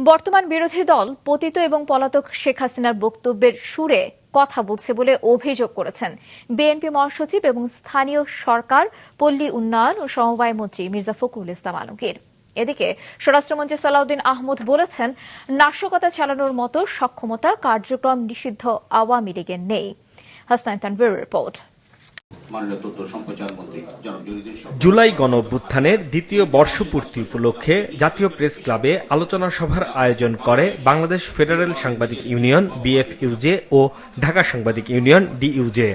বর্তমান বিরোধী দল পতিত এবং পলাতক শেখ হাসিনার বক্তব্যের সুরে কথা বলছে বলে অভিযোগ করেছেন বিএনপি মহাসচিব এবং স্থানীয় সরকার, পল্লী উন্নয়ন ও সমবায় মন্ত্রী মির্জা ফখরুল ইসলাম আলমগীর। এদিকে স্বরাষ্ট্রমন্ত্রী সালাউদ্দিন আহমদ বলেছেন, নাশকতা চালানোর মতো সক্ষমতা কার্যক্রম নিষিদ্ধ আওয়ামী লীগের নেই। হাসনাইন তানভীরের রিপোর্ট। জুলাই গণঅভ্যুত্থানের দ্বিতীয় বর্ষপূর্তি উপলক্ষে জাতীয় প্রেস ক্লাবে আলোচনা সভার আয়োজন করে বাংলাদেশ ফেডারেল সাংবাদিক ইউনিয়ন বিএফইউজে ও ঢাকা সাংবাদিক ইউনিয়ন ডিইউজে।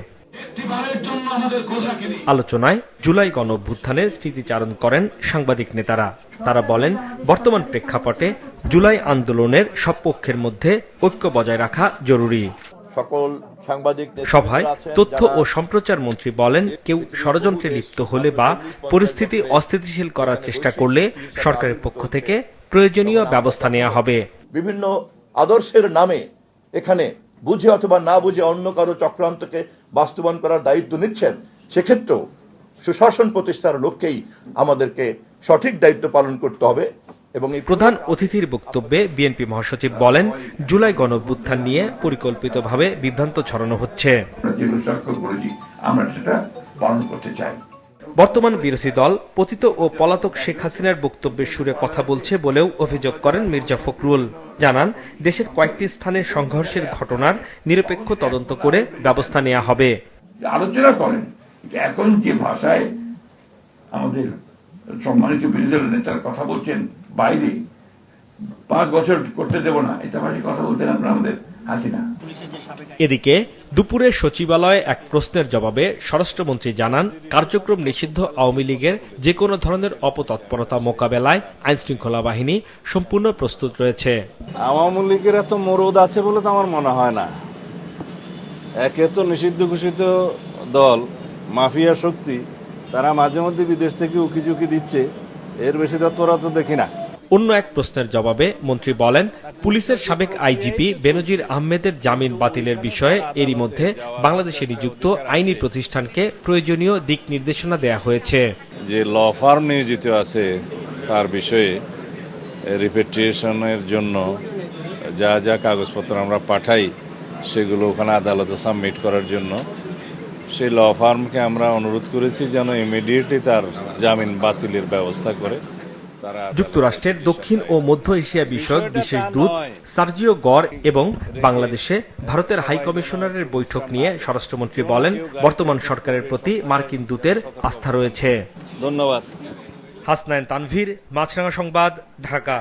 আলোচনায় জুলাই গণঅভ্যুত্থানের স্মৃতিচারণ করেন সাংবাদিক নেতারা। তারা বলেন, বর্তমান প্রেক্ষাপটে জুলাই আন্দোলনের সব পক্ষের মধ্যে ঐক্য বজায় রাখা জরুরি। সকল সাংবাদিক সভায় তথ্য ও সম্প্রচার মন্ত্রী বলেন, কেউ ষড়যন্ত্রে লিপ্ত হলে বা পরিস্থিতি অস্থিতিশীল করার চেষ্টা করলে সরকারের পক্ষ থেকে প্রয়োজনীয় ব্যবস্থা নেওয়া হবে। বিভিন্ন আদর্শের নামে এখানে বুঝে অথবা না বুঝে অন্য কারো চক্রান্তকে বাস্তবায়ন করার দায়িত্ব নিচ্ছেন, সেক্ষেত্রেও সুশাসন প্রতিষ্ঠার লক্ষ্যেই আমাদেরকে সঠিক দায়িত্ব পালন করতে হবে। এবং প্রধান অতিথির বক্তব্যে বিএনপি মহাসচিব বলেন, জুলাই গণঅভ্যুত্থান নিয়ে পরিকল্পিতভাবে বিভ্রান্ত ছড়ানো হচ্ছে। বর্তমান বিরোধী দল পতিত ও পলাতক শেখ হাসিনার বক্তব্যের সুরে কথা বলছে বলেও অভিযোগ করেন মির্জা ফখরুল। জানান, দেশের কয়েকটি স্থানে সংঘর্ষের ঘটনার নিরপেক্ষ তদন্ত করে ব্যবস্থা নেওয়া হবে। আলোচনা করেন এখন যে ভাষায় আমাদের সম্মানিত বিরোধী দল নেতার কথা বলছেন, বাইরে 5 বছর করতে দেব না, এটা ভাষায় কথা বলতেন আপনারা আমাদের হাসিনা। এদিকে দুপুরে সচিবালয়ে এক প্রশ্নের জবাবে স্বরাষ্ট্রমন্ত্রী জানান, কার্যক্রম নিষিদ্ধ আওয়ামী লীগের যে কোনো ধরনের অপতৎপরতা মোকাবেলায় আইনশৃঙ্খলা বাহিনী সম্পূর্ণ প্রস্তুত রয়েছে। আওয়ামী লীগের এত মরদ আছে বলে তো আমার মনে হয় না। একে তো নিষিদ্ধ ঘোষিত দল, মাফিয়া শক্তি, তারা মাঝে মধ্যে বিদেশ থেকে উকিঝুঁকি দিচ্ছে, এর বেশি তৎপরতা তো দেখি না। অন্য এক প্রশ্নের জবাবে মন্ত্রী বলেন, পুলিশের সাবেক আইজিপি বেনজির আহমেদের জামিন বাতিলের বিষয়ে এরই মধ্যে বাংলাদেশে নিযুক্ত আইনি প্রতিষ্ঠানকে প্রয়োজনীয় দিক নির্দেশনা দেয়া হয়েছে। যে ল ফার্ম নিয়োজিত আছে তার বিষয়ে রিপেট্রিয়েশনের জন্য যা যা কাগজপত্র আমরা পাঠাই সেগুলো ওখানে আদালতে সাবমিট করার জন্য সেই ল ফার্মকে আমরা অনুরোধ করেছি যেন ইমিডিয়েটলি তার জামিন বাতিলের ব্যবস্থা করে। যুক্তরাষ্ট্রের দক্ষিণ ও মধ্য এশিয়া বিষয়ক বিশেষ দূত সার্জিও গর এবং বাংলাদেশে ভারতের হাই কমিশনারের বৈঠক নিয়ে স্বরাষ্ট্রমন্ত্রী বলেন, বর্তমান সরকারের প্রতি মার্কিন দূতের আস্থা রয়েছে। ধন্যবাদ। হাসনাইন তানভীর, মাছরাঙা সংবাদ, ঢাকা।